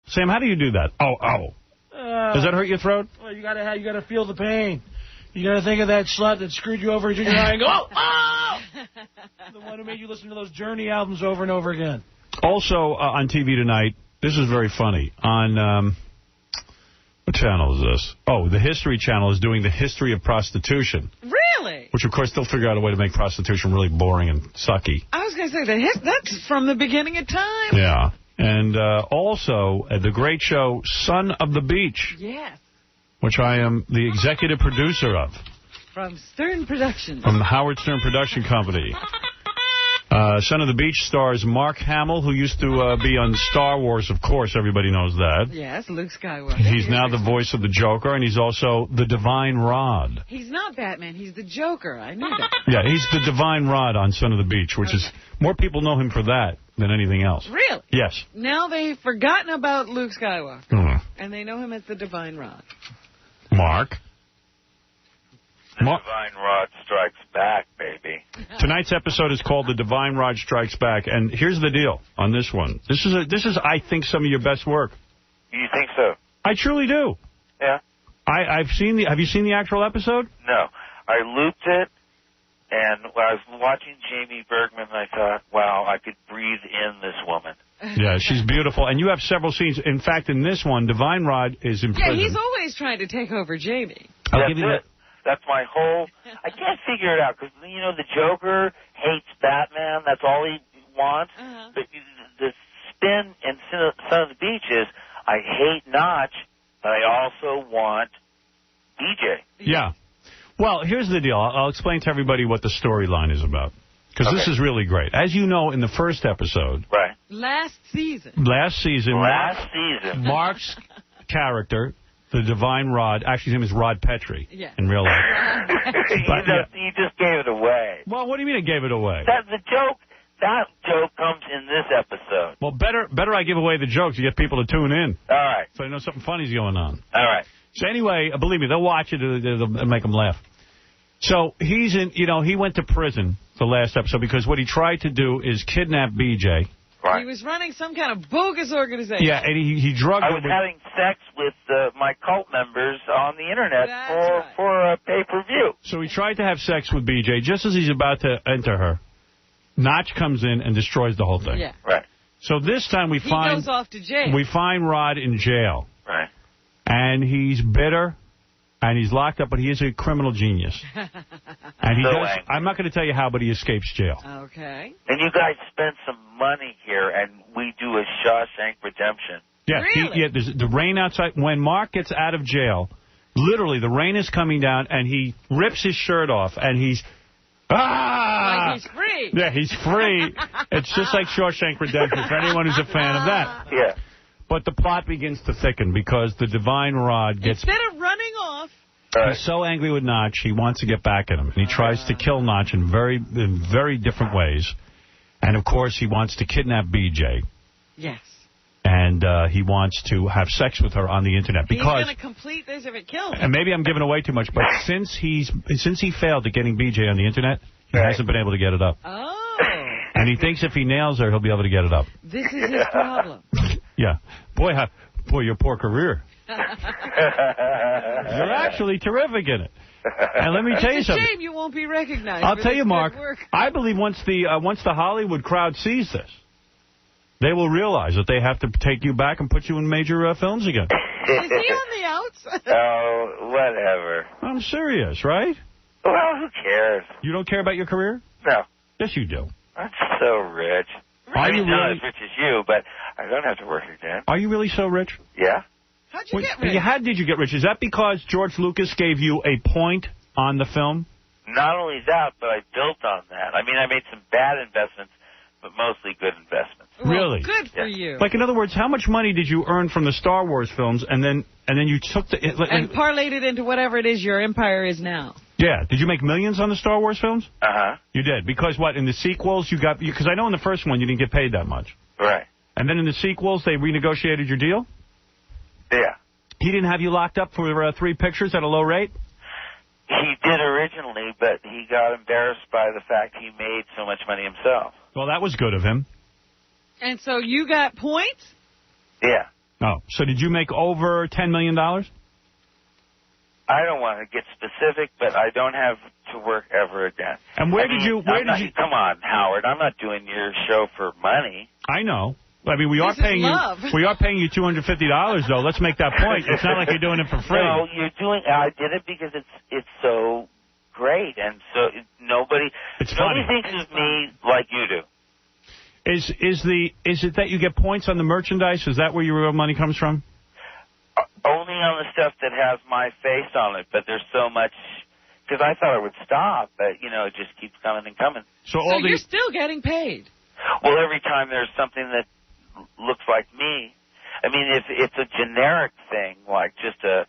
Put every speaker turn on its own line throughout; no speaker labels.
Sam, how do you do that? Oh. Does that hurt your throat?
Well, you gotta feel the pain. You gotta think of that slut that screwed you over in junior high and go, oh! The one who made you listen to those Journey albums over and over again.
Also on TV tonight, this is very funny. On, what channel is this? Oh, the History Channel is doing the history of prostitution.
Really?
Which, of course, they'll figure out a way to make prostitution really boring and sucky.
I was going to say, that's from the beginning of time.
Yeah. And also, the great show, Son of the Beach.
Yes.
Which I am the executive producer of.
From Stern Productions.
From the Howard Stern Production Company. Son of the Beach stars Mark Hamill, who used to be on Star Wars, of course. Everybody knows that.
Yes, Luke Skywalker.
He's now the voice of the Joker, and he's also the Divine Rod.
He's not Batman. He's the Joker. I knew that.
Yeah, he's the Divine Rod on Son of the Beach, which is... More people know him for that than anything else.
Really?
Yes.
Now they've forgotten about Luke Skywalker. And they know him as the Divine Rod.
Mark?
The Divine Rod Strikes Back, baby.
Tonight's episode is called The Divine Rod Strikes Back, and here's the deal on this one. This is, I think, some of your best work.
You think so?
I truly do.
Yeah.
Have you seen the actual episode?
No. I looped it, and when I was watching Jamie Bergman, I thought, wow, I could breathe in this woman.
Yeah, she's beautiful. And you have several scenes. In fact, in this one, Divine Rod is in prison.
Yeah, he's always trying to take over Jamie.
That's it. That's my whole... I can't figure it out, because, you know, the Joker hates Batman. That's all he wants. But the spin in Son of the Beach is, I hate Notch, but I also want DJ.
Yeah. Well, here's the deal. I'll explain to everybody what the storyline is about. Because this is really great. As you know, in the first episode...
Right.
Last season.
Mark's character... The Divine Rod, actually his name is Rod Petrie in real life.
You just gave it away.
Well, what do you mean I gave it away?
That joke comes in this episode.
Well, better I give away the jokes to get people to tune in.
All right.
So they know something funny's going on.
All right.
So anyway, believe me, they'll watch it, it'll make them laugh. So he's in, he went to prison the last episode because what he tried to do is kidnap BJ.
Right.
He was running some kind of bogus organization.
Yeah, and he drugged her.
I was having sex with my cult members on the Internet for a pay-per-view.
So he tried to have sex with BJ. Just as he's about to enter her, Notch comes in and destroys the whole thing.
Yeah.
Right.
So this time he
goes off to jail.
We find Rod in jail.
Right.
And he's bitter. And he's locked up, but he is a criminal genius. And he does. I'm not going to tell you how, but he escapes jail.
Okay.
And you guys spent some money here, and we do a Shawshank Redemption.
Yeah,
really?
There's the rain outside. When Mark gets out of jail, literally the rain is coming down, and he rips his shirt off, and he's...
Like he's free.
Yeah, he's free. It's just like Shawshank Redemption, for anyone who's a fan of that.
Yeah.
But the plot begins to thicken because the Divine Rod gets...
Instead of running off...
He's so angry with Notch, he wants to get back at him. And he tries to kill Notch in very different ways. And, of course, he wants to kidnap BJ. Yes. And he wants to have sex with her on the Internet. Because
he's going to complete this if it kills him.
And maybe I'm giving away too much, but since he failed at getting BJ on the Internet, he hasn't been able to get it up.
Oh.
And he thinks if he nails her, he'll be able to get it up.
This is his problem.
Yeah. Boy, your poor career. You're actually terrific in it. And let me tell you something.
It's a shame you won't be recognized.
I'll tell you, Mark, I believe once the Hollywood crowd sees this, they will realize that they have to take you back and put you in major films again.
Is he on the outs?
Oh, whatever.
I'm serious, right?
Well, who cares?
You don't care about your career?
No.
Yes, you do.
I'm so rich.
Are you
not
really?
as rich as you, but I don't have to work again.
Are you really so rich?
Yeah.
How'd you get rich?
How did you get rich? Is that because George Lucas gave you a point on the film?
Not only that, but I built on that. I mean, I made some bad investments, but mostly good investments.
Well,
really?
Good for you.
Like, in other words, how much money did you earn from the Star Wars films, and then you took
and parlayed it into whatever it is your empire is now?
Yeah. Did you make millions on the Star Wars films?
Uh-huh.
You did. Because what, in the sequels, because I know in the first one you didn't get paid that much.
Right.
And then in the sequels, they renegotiated your deal?
Yeah.
He didn't have you locked up for 3 pictures at a low rate?
He did originally, but he got embarrassed by the fact he made so much money himself.
Well, that was good of him.
And so you got points?
Yeah.
Oh, so did you make over $10 million?
I don't want to get specific, but I don't have to work ever again.
And where did you...
Come on, Howard. I'm not doing your show for money.
I know. I mean, we are paying you $250, though. Let's make that point. It's not like you're doing it for free.
No, I did it because it's so great, and so nobody thinks of me like you do.
Is it that you get points on the merchandise? Is that where your real money comes from?
Only on the stuff that has my face on it, but there's so much, because I thought it would stop, but, it just keeps coming and coming.
So you're still getting paid?
Well, every time there's something that looks like me. I mean, if it's a generic thing, like just a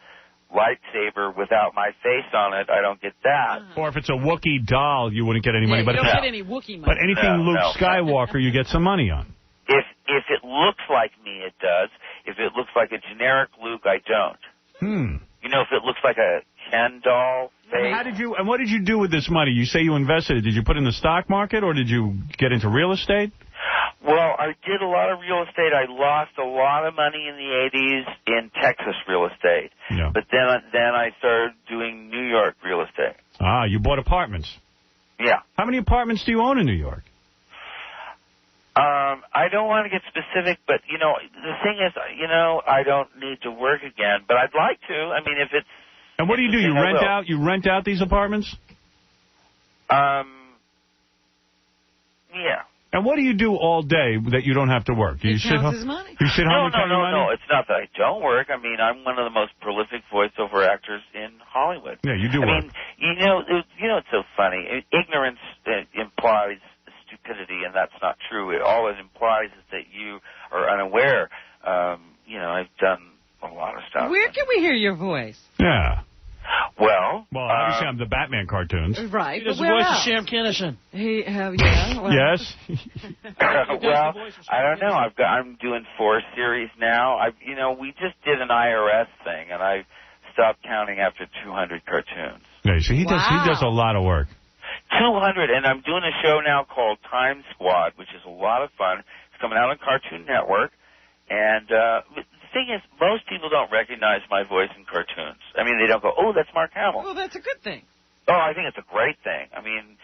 lightsaber without my face on it, I don't get that.
Or if it's a Wookiee doll, you wouldn't get any money.
You don't get any Wookiee money.
But anything Luke Skywalker, you get some money on.
If it looks like me, it does. If it looks like a generic Luke, I don't. If it looks like a Ken doll face.
And what did you do with this money? You say you invested it. Did you put it in the stock market, or did you get into real estate?
Well, I did a lot of real estate. I lost a lot of money in the 80s in Texas real estate. Yeah. But then I started doing New York real estate.
Ah, you bought apartments.
Yeah.
How many apartments do you own in New York?
I don't want to get specific, but, the thing is, I don't need to work again, but I'd like to. I mean, if it's...
And what do? You rent out these apartments?
Yeah.
And what do you do all day that you don't have to work?
He counts his money.
You sit home and count your money?
No, it's not that I don't work. I mean, I'm one of the most prolific voiceover actors in Hollywood.
Yeah, you do work.
I mean, it's so funny. Ignorance implies stupidity, and that's not true. All it implies is that you are unaware. I've done a lot of stuff.
Where can we hear your voice?
Yeah.
Well,
obviously I'm the Batman cartoons.
Right.
He does the voice of Sam Kinison.
Yes.
Well, I don't know. I'm doing 4 series now. We just did an IRS thing, and I stopped counting after 200 cartoons.
Yeah, so he does a lot of work.
200, and I'm doing a show now called Time Squad, which is a lot of fun. It's coming out on Cartoon Network, and the thing is, most people don't recognize my voice in cartoons. I mean, they don't go, "Oh, that's Mark Hamill."
Well, that's a good thing.
Oh, I think it's a great thing. I mean,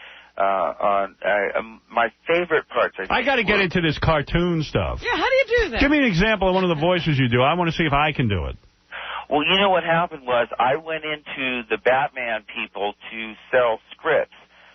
my favorite parts.
I got to get into this cartoon stuff.
Yeah, how do you do that?
Give me an example of one of the voices you do. I want to see if I can do it.
Well, what happened was I went into the Batman people to sell scripts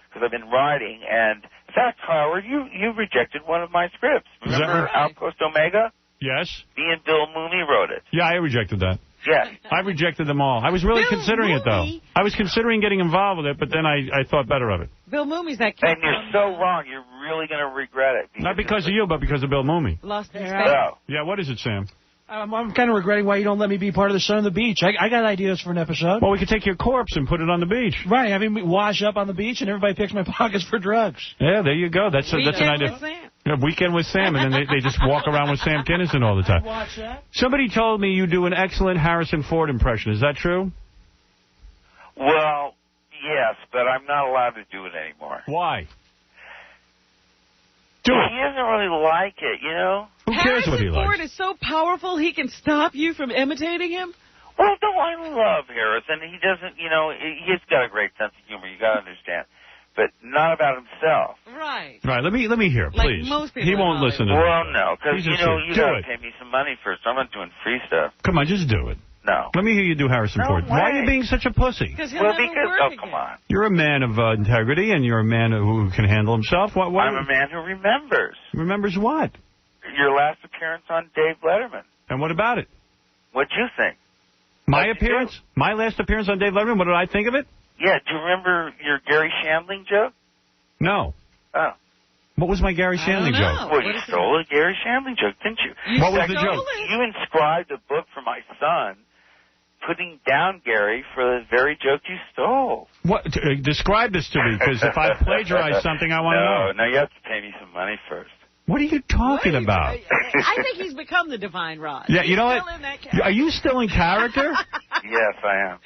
because I've been writing, and in fact, Howard, you rejected one of my scripts. Remember Outpost Omega?
Yes.
Me and Bill Mooney wrote it.
Yeah, I rejected that.
Yeah.
I rejected them all. I was really considering it, though. I was considering getting involved with it, but then I thought better of it.
Bill Mooney's that kid.
And you're so wrong. You're really going to regret it.
Not because of you, but because of Bill Mooney.
Lost his
face.
Yeah, what is it, Sam?
I'm kind of regretting why you don't let me be part of the Sun on the Beach. I got ideas for an episode.
Well, we could take your corpse and put it on the beach.
Right, having me wash up on the beach and everybody picks my pockets for drugs.
Yeah, there you go. That's an idea.
With Sam.
Yeah, Weekend with Sam, and then they just walk around with Sam Kinison all the time.
Watch that.
Somebody told me you do an excellent Harrison Ford impression. Is that true?
Well, yes, but I'm not allowed to do it anymore.
Why?
He doesn't really like it,
Who cares what he likes?
Harrison Ford is so powerful, he can stop you from imitating him?
Well, no, I love Harrison. He doesn't, he's got a great sense of humor. You got to understand. But not about himself.
Right.
Right, let me hear, please.
Like most people
he won't listen to
Well, no, because, you got to
it.
pay me some money first. I'm not doing free stuff.
Come on, just do it.
No.
Let me hear you do Harrison Ford. Why are you being such a pussy?
Because he'll never work
come on.
You're a man of integrity, and you're a man who can handle himself. Why?
I'm a man who remembers.
Remembers what?
Your last appearance on Dave Letterman.
And what about it?
What'd you think?
My appearance? My last appearance on Dave Letterman? What did I think of it?
Yeah, do you remember your Gary Shandling joke?
No.
Oh.
What was my Gary Shandling joke?
Well, you stole a Gary Shandling joke, didn't you?
What was the joke?
You inscribed a book for my son, putting down Gary for the very joke you stole.
What? Describe this to me, because if I plagiarize something, I want to know.
No, you have to pay me some money first.
What are you talking about?
I think he's become the Divine Rod.
Yeah, you know what? Are you still in character?
Yes, I am.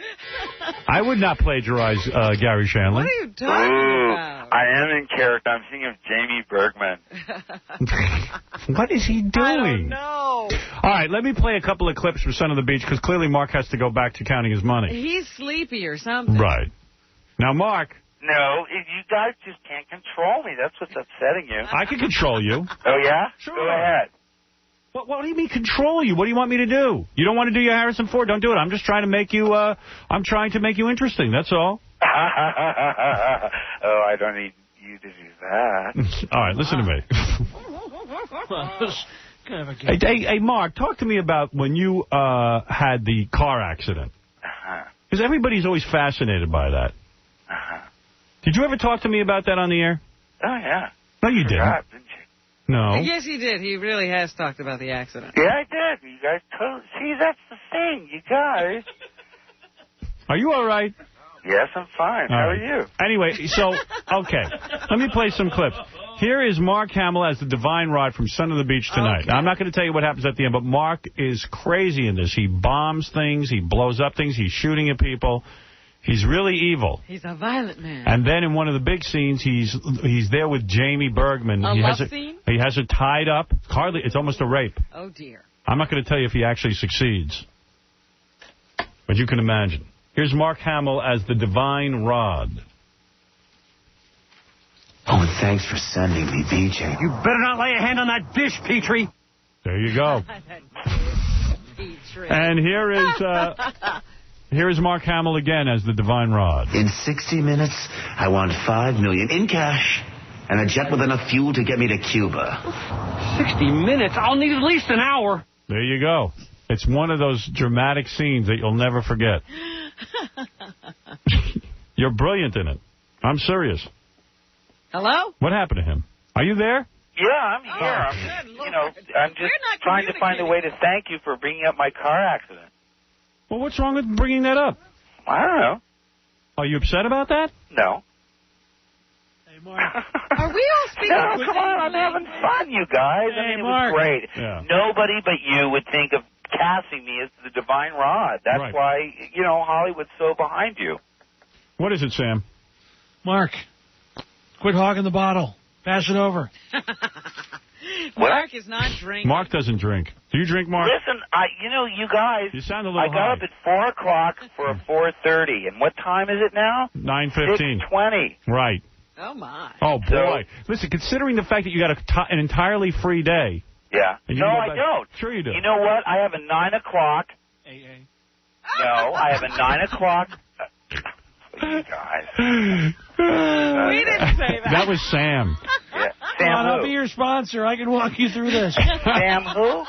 I would not plagiarize Gary Shandling.
What are you talking about?
I am in character. I'm thinking of Jamie Bergman.
What is he doing?
I don't know.
All right, let me play a couple of clips from Son of the Beach, because clearly Mark has to go back to counting his money.
He's sleepy or something.
Right. Now, Mark.
No, you guys just can't control me. That's what's upsetting you.
I can control you.
Oh, yeah?
Sure.
Go ahead.
What do you mean control you? What do you want me to do? You don't want to do your Harrison Ford? Don't do it. I'm just trying to make you. I'm trying to make you interesting. That's all.
Oh, I don't need you to do that.
All right, listen to me. Hey, Mark, talk to me about when you had the car accident. Because everybody's always fascinated by that. Did you ever talk to me about that on the air?
Oh, yeah.
No, you didn't.
Didn't you?
No.
Yes, he did. He really has talked about the accident.
Yeah, I did. You guys totally... See, that's the thing. You guys...
Are you all right?
Yes, I'm fine. How are you?
Anyway, so, okay. Let me play some clips. Here is Mark Hamill as the Divine Rod from Son of the Beach tonight.
Okay.
Now, I'm not going to tell you what happens at the end, but Mark is crazy in this. He bombs things. He blows up things. He's shooting at people. He's really evil.
He's a violent man.
And then in one of the big scenes, he's there with Jamie Bergman.
He has
her tied up. Hardly, it's almost a rape.
Oh, dear.
I'm not going to tell you if he actually succeeds. But you can imagine. Here's Mark Hamill as the Divine Rod.
Oh, and thanks for sending me, BJ.
You better not lay a hand on that dish, Petrie.
There you go. And here is Mark Hamill again as the Divine Rod.
In 60 minutes, I want $5 million in cash and a jet with enough fuel to get me to Cuba.
60 minutes? I'll need at least an hour.
There you go. It's one of those dramatic scenes that you'll never forget. You're brilliant in it. I'm serious.
Hello?
What happened to him? Are you there?
Yeah, I'm here. I'm just trying to find a way to thank you for bringing up my car accident.
Well, what's wrong with bringing that up?
I don't know.
Are you upset about that?
No.
Hey, Mark.
Are we all speaking?
No, come on, I'm having fun, you guys.
Hey,
it
Mark.
was great.
Yeah.
Nobody but you would think of casting me as the Divine Rod. That's
right.
why, Hollywood's so behind you.
What is it, Sam?
Mark, quit hogging the bottle. Pass it over.
Mark is not drinking.
Mark doesn't drink. Do you drink, Mark?
Listen, you guys,
You sound a little
I got up at 4 o'clock for a 4:30. And what time is it now?
9:15.
6:20.
Right.
Oh, my.
Oh, boy. Listen, considering the fact that you got an entirely free day.
Yeah. No, I don't.
Sure you do.
You know what? I have a 9 o'clock. No, I have a 9 o'clock. You guys.
We didn't say that.
That was Sam.
Yeah.
Come on,
Sam
I'll be your sponsor. I can walk you through this.
Sam who?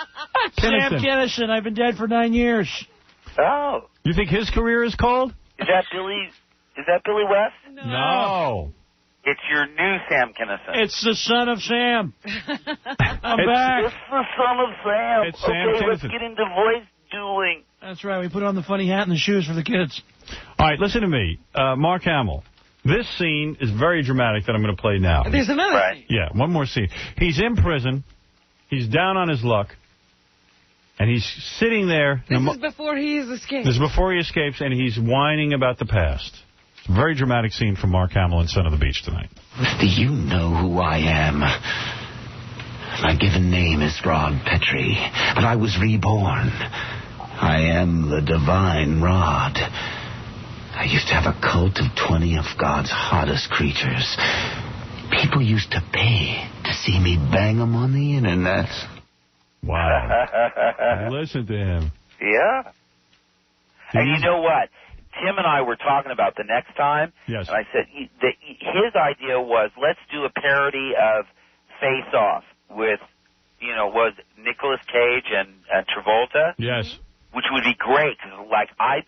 Sam Kinison. I've been dead for 9 years.
Oh.
You think his career is cold?
Is that Billy West?
No.
It's your new Sam Kinison.
It's the son of Sam. I'm back.
It's the son of Sam.
It's Sam
okay, let's
Kinison.
get into voice dueling.
That's right. We put on the funny hat and the shoes for the kids.
All right, listen to me. Mark Hamill. This scene is very dramatic that I'm going to play now.
There's another scene.
Yeah, one more scene. He's in prison. He's down on his luck. And he's sitting there.
This is before he escapes.
This is before he escapes, and he's whining about the past. It's a very dramatic scene from Mark Hamill and Son of the Beach tonight.
Do you know who I am? My given name is Rod Petrie, but I was reborn. I am the Divine Rod. I used to have a cult of 20 of God's hottest creatures. People used to pay to see me bang them on the internet.
Wow. Listen to him.
Yeah. And you know what? Tim and I were talking about the next time.
Yes.
And I said his idea was, let's do a parody of Face Off with, was Nicolas Cage and Travolta.
Yes.
Which would be great, because, like, I'd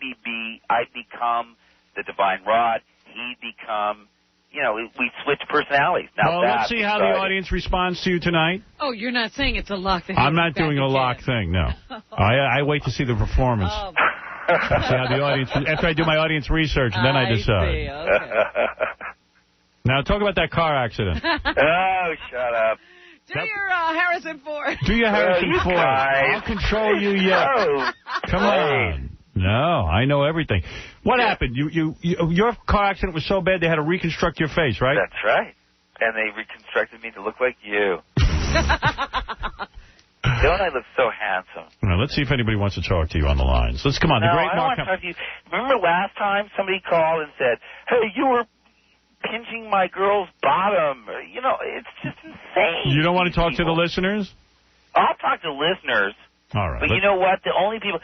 become the Divine Rod, he'd become, we switch personalities. Now
let's see how the audience responds to you tonight.
Oh, you're not saying it's a lock that
I'm not doing a lock thing, no. I wait to see the performance.
Oh.
See how the audience, after I do my audience research, and then I decide.
See. Okay.
Now, talk about that car accident.
Oh, shut up.
Do your Harrison Ford.
Do your Harrison Ford.
Guys.
I'll control you yet.
Oh,
Come on. No, I know everything. What happened? Your car accident was so bad they had to reconstruct your face, right?
That's right. And they reconstructed me to look like you. Don't I look so handsome?
All right, let's see if anybody wants to talk to you on the lines. Let's come on.
No,
The great
I don't
Mark.
want to talk to you. Remember last time somebody called and said, "Hey, you were pinching my girl's bottom." You know, it's just insane.
You don't want to talk to the listeners?
I'll talk to listeners.
All right.
But you know what? The only people,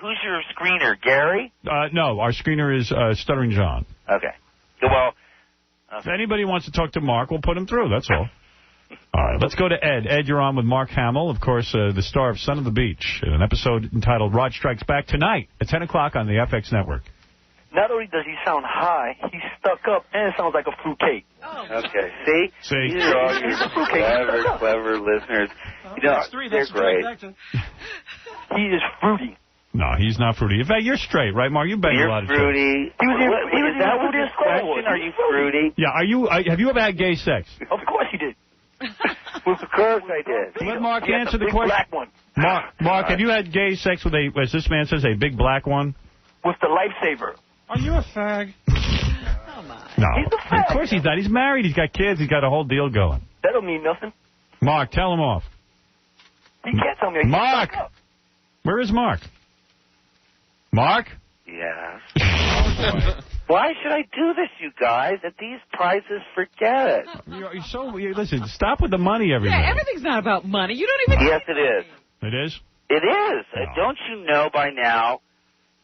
who's your screener, Gary?
No, our screener is Stuttering John.
Okay. Well,
if anybody wants to talk to Mark, we'll put him through. That's all. All right, let's go to Ed. Ed, you're on with Mark Hamill, of course, the star of Son of the Beach, in an episode entitled Rod Strikes Back tonight at 10 o'clock on the FX Network.
Not only does he sound high, he's stuck up, and it sounds like a fruitcake.
Oh.
Okay, see? These are all your clever listeners. You know, they're great.
He is fruity.
No, he's not fruity. In fact, you're straight, right, Mark? You banged a lot of
fruity.
Is that what his
question? Are you fruity?
Yeah, have you ever had gay sex?
Of course he did.
Of course I did.
Let Mark answer the
big
question.
Black one.
Mark, have you had gay sex with as this man says, a big black one?
With the lifesaver.
Are you a fag?
Oh, my.
No,
he's a fag.
Of course he's not. He's married. He's got kids. He's got a whole deal going.
That don't mean nothing.
Mark, tell him off.
He can't tell me.
Mark! Where is Mark? Mark?
Yes. Why should I do this, you guys? At these prices, forget it.
Listen, stop with the money every minute.
Yeah, everything's not about money. You don't even...
Yes, it is.
It is?
It is.
No.
Don't you know by now?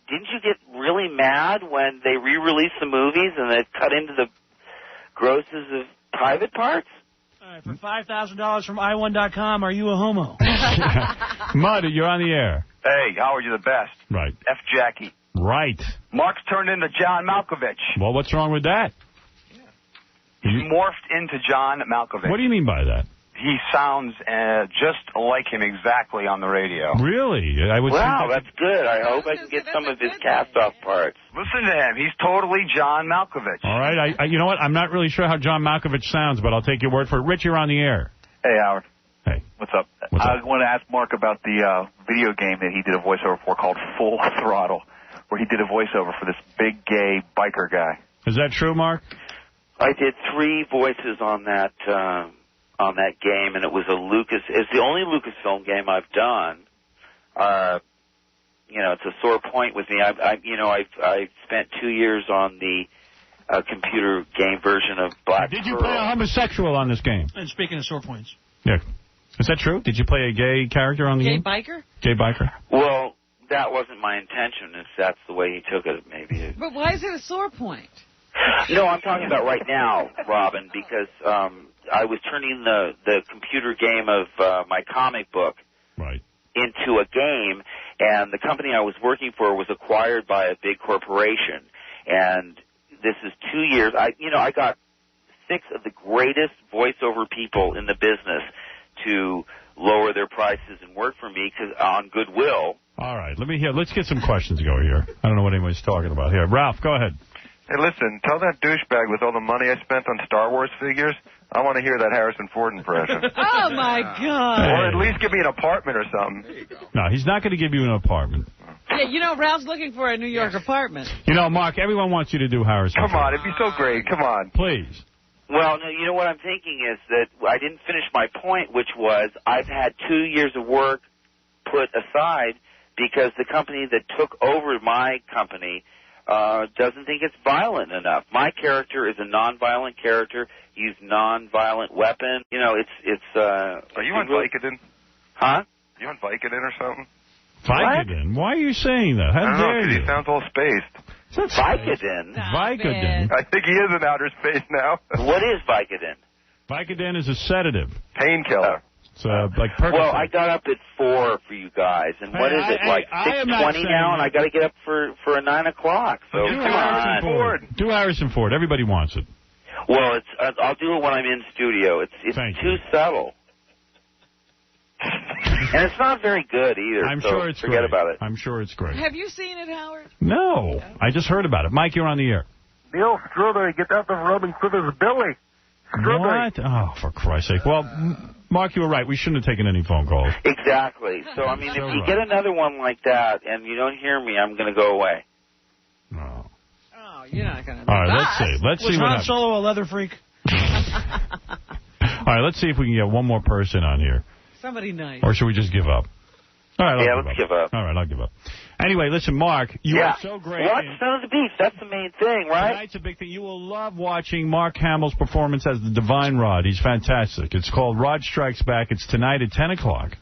Didn't you get really mad when they re-released the movies and they cut into the grosses of private parts?
All right, for $5,000 from i1.com, are you a homo?
Mud, you're on the air.
Hey, Howard, you're the best.
Right.
F. Jackie.
Right.
Mark's turned into John Malkovich.
Well, what's wrong with that?
He's morphed into John Malkovich.
What do you mean by that?
He sounds just like him exactly on the radio.
Really?
Wow, that's good. I hope I can get some of his cast-off parts.
Listen to him. He's totally John Malkovich.
All right. You know what? I'm not really sure how John Malkovich sounds, but I'll take your word for it. Rich, you're on the air.
Hey, Howard.
Hey.
What's up? I want to ask Mark about the video game that he did a voiceover for called Full Throttle, where he did a voiceover for this big gay biker guy.
Is that true, Mark?
I did 3 voices on that game, and it was it's the only Lucasfilm game I've done. It's a sore point with me. I've spent 2 years on the computer game version of Black
Did you
Pearl.
play a homosexual on this game?
And speaking of sore points.
Yeah. Is that true? Did you play a gay character on the game?
Gay biker?
Gay biker?
Well, that wasn't my intention, if that's the way he took it, maybe.
But why is it a sore point?
No, I'm talking about right now, Robin, because I was turning the computer game of my comic book into a game, and the company I was working for was acquired by a big corporation. And this is 2 years. I got 6 of the greatest voiceover people in the business to lower their prices and work for me on goodwill.
All right, let's get some questions going here. I don't know what anybody's talking about here. Ralph, go ahead.
Hey, listen, tell that douchebag with all the money I spent on Star Wars figures, I want to hear that Harrison Ford impression.
Oh, my God.
Or at least give me an apartment or something. There you go.
No, he's not going to give you an apartment.
Yeah, Ralph's looking for a New York apartment.
Mark, everyone wants you to do Harrison Ford.
Come on, it'd be so great. Come on.
Please.
Well, no, you know what I'm thinking is that I didn't finish my point, which was I've had 2 years of work put aside because the company that took over my company doesn't think it's violent enough. My character is a non-violent character. Use non-violent weapon. It's.
Are you on Vicodin?
Huh?
You on Vicodin or something?
Vicodin? Why are you saying that? How
I don't
dare
know,
you?
he sounds all spaced.
Vicodin?
Vicodin.
I think he is in outer space now.
What is Vicodin?
Vicodin is a sedative.
Painkiller.
It's like Percocet.
Well, I got up at 4 for you guys, and what is it, like 6:20 now, and I got to get up for 9 o'clock. So
do Harrison Ford. Do Harrison Ford. Everybody wants it.
Well, I'll do it when I'm in studio. It's too subtle. And it's not very good either.
I'm sure it's
forget
great.
about it.
I'm sure it's great.
Have you seen it, Howard?
No. I just heard about it. Mike, you're on the air.
Bill Strawberry, get out of rubbing Critters' belly. Strawberry.
What? Oh, for Christ's sake. Well, Mark, you were right. We shouldn't have taken any phone calls.
Exactly. So, I mean, if you get another one like that and you don't hear me, I'm going to go away.
No.
Oh, you're not going to.
All right, let's see. Let's see what happens.
Was Han Solo a leather freak?
All right, let's see if we can get one more person on here.
Somebody nice.
Or should we just give up? All right,
let's give up.
All right, I'll give up. Anyway, listen, Mark, you are so great.
Watch Son of the Beast. That's the main thing, right?
Tonight's a big thing. You will love watching Mark Hamill's performance as the Divine Rod. He's fantastic. It's called Rod Strikes Back. It's tonight at 10 o'clock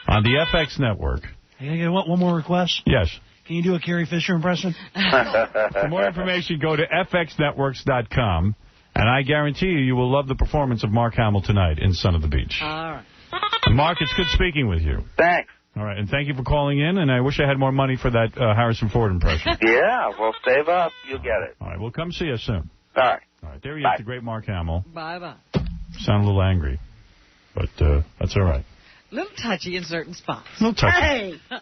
on the FX network.
Can I get one more request?
Yes.
Can you do a Carrie Fisher impression?
For more information, go to fxnetworks.com, and I guarantee you will love the performance of Mark Hamill tonight in Son of the Beach.
All right.
Mark, it's good speaking with you.
Thanks.
All right, and thank you for calling in, and I wish I had more money for that Harrison Ford impression.
Yeah, well, save up. You'll get it.
All right, we'll come see us soon.
All right.
All right, there he is, the great Mark Hamill.
Bye-bye.
Sound a little angry, but that's all right.
A little touchy in certain spots.
A little touchy.
Hey!